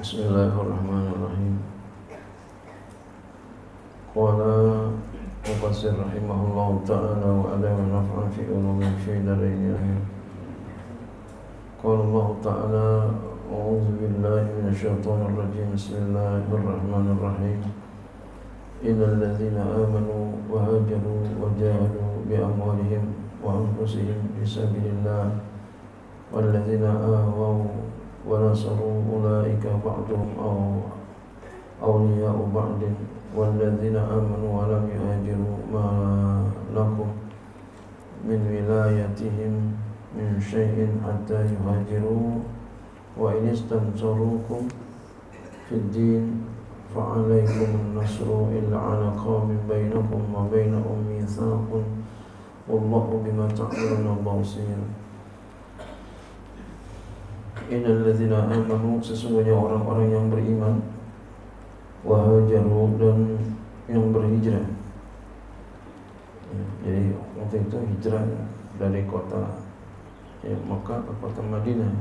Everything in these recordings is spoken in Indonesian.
Bismillahirrahmanirrahim. Qala mufassir rahimahullahu ta'ala wa adama naf'an fi ulumin fi daraini akhir. Qala Allah ta'ala a'udzu billahi minasyaitonir rajim. Bismillahirrahmanirrahim. Innal ladzina amanu wa hajaru wa jahadu bi amwalihim wa anfusihim fi sabilillah wal ladzina awaw wa nasaru ulaika ba'duhum awliya'u ba'din wal ladzina amanu wa lam yuhajiru ma lakum min wilayatihim min syai'in hatta yuhajiru wa in istansarukum fid din fa'alaikum an-nasru illa 'ala qaumin bainakum wa bainahum mitsaqun wallahu bima ta'maluna basir. Innal ladzina amanu, sesungguhnya orang-orang yang beriman, wa hajaru, dan yang berhijrah. Jadi waktu itu hijrah dari kota Makkah ke kota Madinah.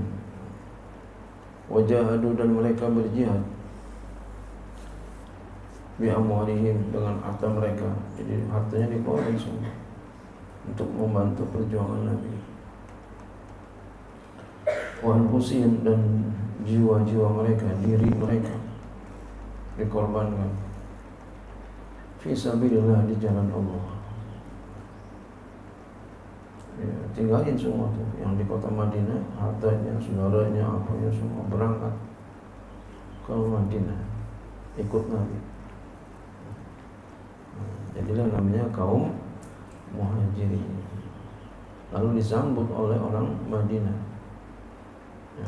Wa jahadu, dan mereka berjihad bi amwalihim, dengan harta mereka. Jadi hartanya dikeluarkan semua untuk membantu perjuangan Nabi. Wa anfusihim, dan jiwa-jiwa mereka, diri mereka dikorbankan fi sabilillah, di jalan Allah. Ya, tinggalin semua tuh yang di kota Madinah, hartanya, saudaranya, apanya semua, berangkat ke Madinah ikut Nabi. Jadilah namanya kaum Muhajirin. Lalu disambut oleh orang Madinah,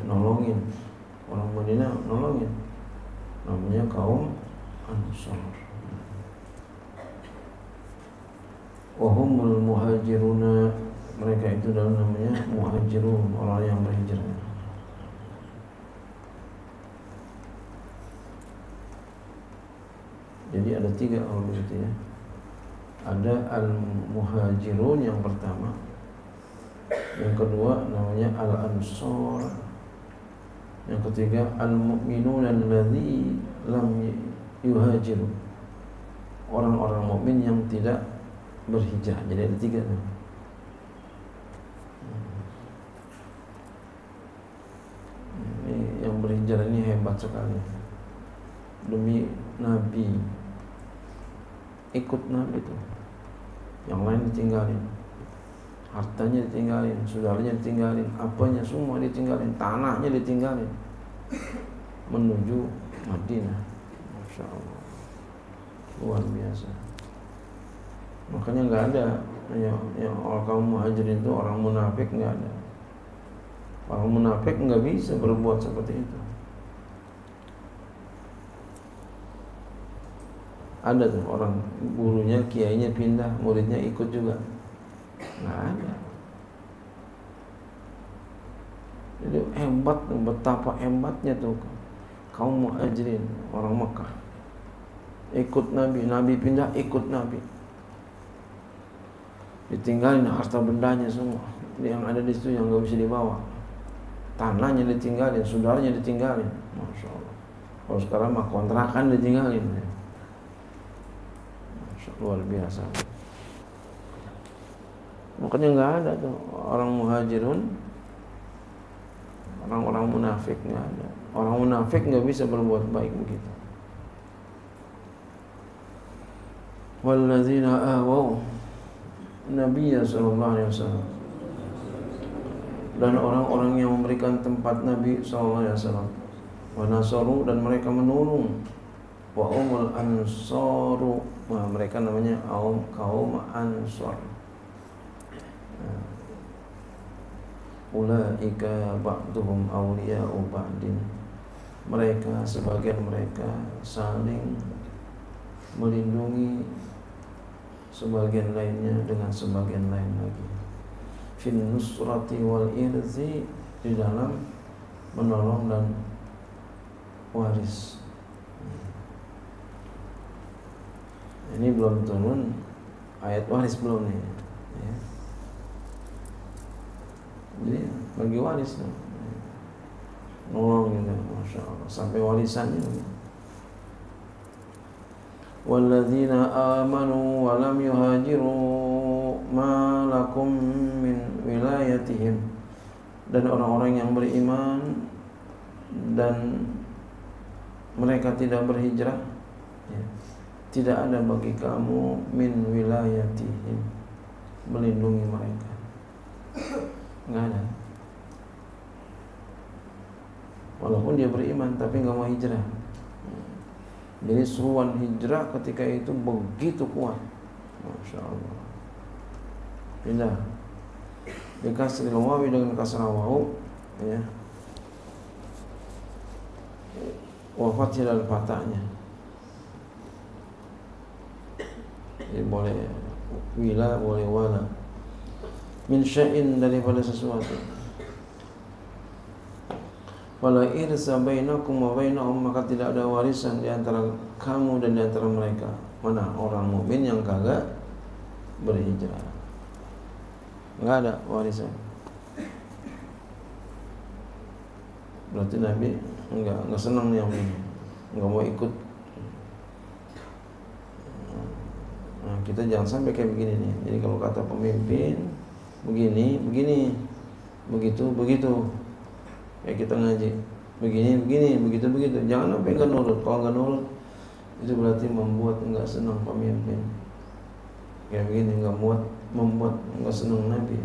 nolongin orang Madinah, nolongin, namanya kaum Ansar. Wahumul muhajiruna, mereka itu dalam namanya muhajirun, orang yang berhijrah. Jadi ada tiga kalau begitu ya. Ada al-muhajirun yang pertama, yang kedua namanya al-ansar, yang ketiga al-mu'minun alladzi lam yuhajiru, orang-orang mukmin yang tidak berhijrah. Jadi ada tiga tuh. Ini yang berhijrah ini hebat sekali. Demi Nabi, ikut Nabi tuh. Yang lain ditinggalin, hartanya ditinggalin, saudaranya ditinggalin, apanya semua ditinggalin, tanahnya ditinggalin, menuju Madinah. Masya Allah, luar biasa. Makanya nggak ada yang orang kaum Muhajirin itu orang munafik, nggak ada. Orang munafik nggak bisa berbuat seperti itu. Ada tuh orang gurunya, kiainya pindah, muridnya ikut juga. Nggak ada. Jadi hebat, betapa hebatnya tuh kaum Muhajirin, orang Mekah. Ikut Nabi, Nabi pindah, ikut Nabi. Ditinggalin harta bendanya semua, yang ada di situ yang nggak bisa dibawa. Tanahnya ditinggalin, saudaranya ditinggalin. Masya Allah. Kalau sekarang mah kontrakan ditinggalin. Luar biasa. Makanya nggak ada tuh orang muhajirun, orang-orang munafik, nggak ada. Orang munafik nggak bisa berbuat baik begitu. Walladzina awaw Nabiya sallallahu alaihi wasallam, dan orang-orang yang memberikan tempat Nabi sallallahu alaihi wasallam. Wa nasaru, dan mereka menolong. Wa umul ansaru, mereka namanya kaum Ansar. Ulaika ba'duhum awliya'u ba'din, mereka sebagian mereka saling melindungi sebagian lainnya dengan sebagian lain lagi. Fin nusrati wal irzi, di dalam menolong dan waris. Ini belum turun ayat waris, belum nih ya. Jadi bagi waris tuh. nolong gitu, masya Allah, sampai warisannya. Walladzina amanu wa lam yuhajiru ma lakum min wilayatihim, dan orang-orang yang beriman dan mereka tidak berhijrah, ya, tidak ada bagi kamu min wilayatihim, melindungi mereka, nggak ada. Walaupun dia beriman tapi nggak mau hijrah. Jadi seruan hijrah ketika itu begitu kuat, masya Allah. Pindah dikasih wawi dengan kasrah wawu, ya, wafat hilal fatahnya. Jadi boleh wila, boleh wala. Min syai'in, daripada sesuatu. Wala irsa bainakum wa bainahum, maka tidak ada warisan di antara kamu dan di antara mereka. Mana orang mukmin yang kagak berhijrah, enggak ada warisan. Berarti Nabi enggak senang yang ini, enggak mau ikut. Nah, kita jangan sampai kayak begini nih. Jadi kalau kata pemimpin begini, begitu. Ya kita ngaji begini, begitu. Jangan sampai enggak nurut. Kalau enggak nurut, itu berarti membuat enggak senang pemimpin. Kayak begini membuat enggak senang Nabi.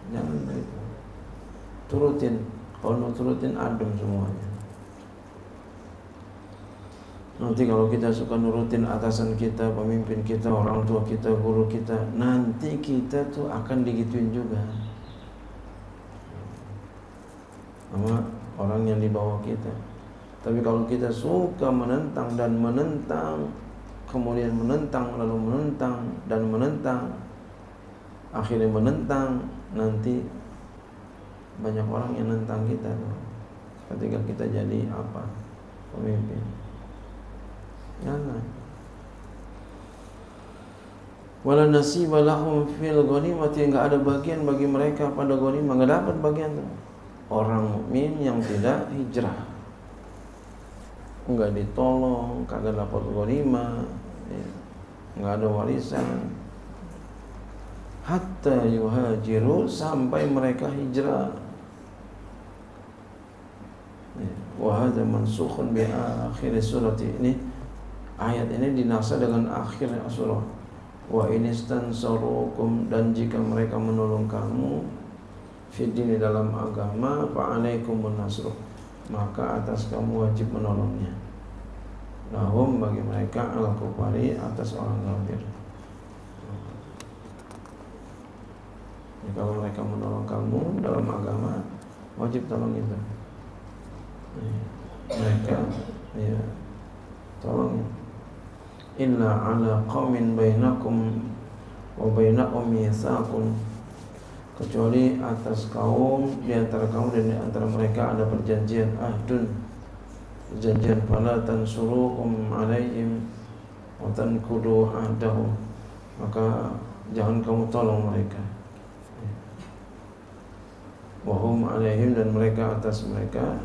Jangan begitu. Turutin. Kalau mau turutin adem semuanya. Nanti kalau kita suka nurutin atasan kita, pemimpin kita, orang tua kita, guru kita, nanti kita tuh akan digituin juga sama orang yang di bawah kita. Tapi kalau kita suka menentang dan menentang, kemudian menentang, lalu menentang dan menentang, akhirnya menentang, nanti banyak orang yang nentang kita tuh, ketika kita jadi apa? Pemimpin. Jangan. Wala nasiba lahum fil ghanimati, enggak ada bagian bagi mereka pada ghanimah, enggak dapat bagian tuh. Orang mukmin yang tidak hijrah, enggak ditolong, kagak dapat ghanimah, ya, enggak ada warisan. Hatta yuhajiru, sampai mereka hijrah. Wa hadza mansukhun bi akhir surati, ini ayat ini dinasakh dengan akhir surah. Wa inistansarukum, dan jika mereka menolong kamu fiddini, dalam agama, fa'alaikumun nasruh, maka atas kamu wajib menolongnya. Lahum, bagi mereka, al-kufari, atas orang kafir. Jadi kalau mereka menolong kamu dalam agama, wajib tolong itu. Mereka, ya, tolong. Illa ala qaumin bainakum wa bainahum mitsaqun, kecuali atas kaum, di antara kaum dan di antara mereka ada perjanjian, ahdun, perjanjian, fala tansuruhum alaihim wa tanqudu ahdahum, maka jangan kamu tolong mereka. Wa hum alaihim, dan mereka atas mereka,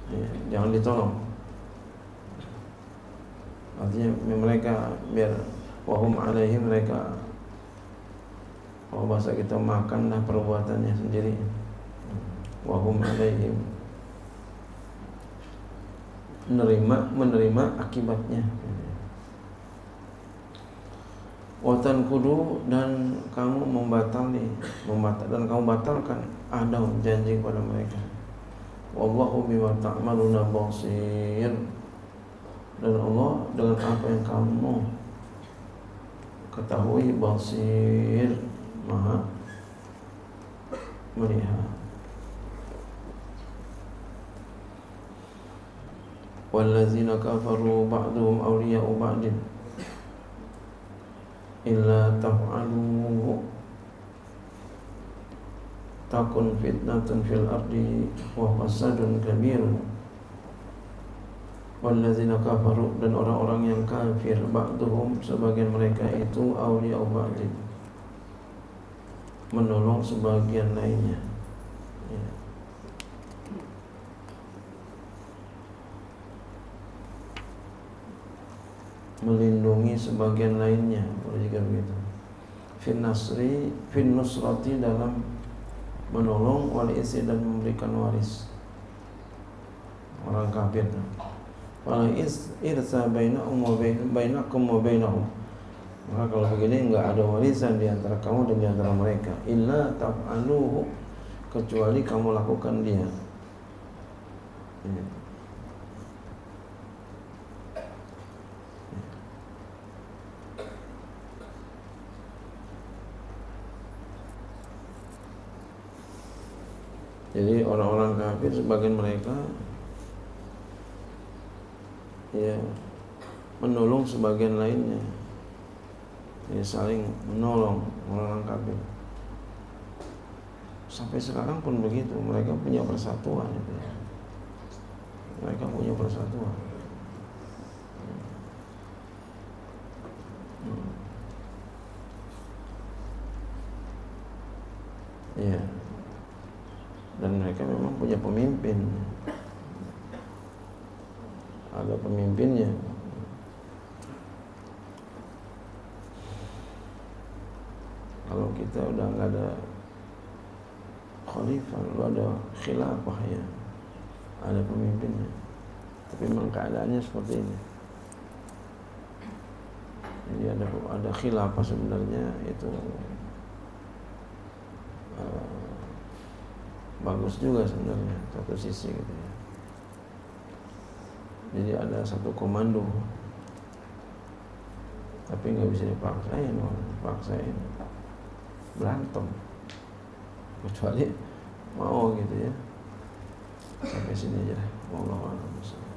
ya, jangan ditolong. Artinya mereka biar wahum alaihim, mereka, kalau bahasa kita, makanlah perbuatannya sendiri. Wahum alaihim, menerima akibatnya. Watan kudu, dan kamu dan kamu batalkan adau, janji kepada mereka. Wallahu bima ta'maluna basir, dan Allah dengan apa yang kamu ketahui, basir, maha melihat. Wallazina kafaru ba'duhum awliya'u ba'din illa taf'aluhu takun fitnatun fil ardi wa fasadun kabirun. Wallazina kafaru, dan orang-orang yang kafir, ba'duhum, sebagian mereka itu, awliya'u ba'din, menolong sebagian lainnya, ya. melindungi sebagian lainnya, boleh juga begitu. Fin nusrati dalam menolong, wal isi dan memberikan waris orang kafir. Wala irsa bainakum wa bainahum. Maka kalau begini enggak ada warisan di antara kamu dan di antara mereka. Illa taf'aluhu, kecuali kamu lakukan dia. Jadi orang-orang kafir sebagian mereka ya menolong sebagian lainnya, ya saling menolong orang-orang kafir. Sampai sekarang pun begitu, mereka punya persatuan itu ya. Mereka punya persatuan. Ya. Dan mereka memang punya pemimpin. Ada pemimpinnya. Kalau kita udah nggak ada khalifah, lu ada khilafah ya, ada pemimpinnya. Tapi memang keadaannya seperti ini. Jadi ada khilafah sebenarnya itu bagus juga sebenarnya satu sisi gitu ya. Jadi ada satu komando, tapi nggak bisa dipaksain, berantem, kecuali mau gitu ya. Sampai sini aja, wallahu a'lam.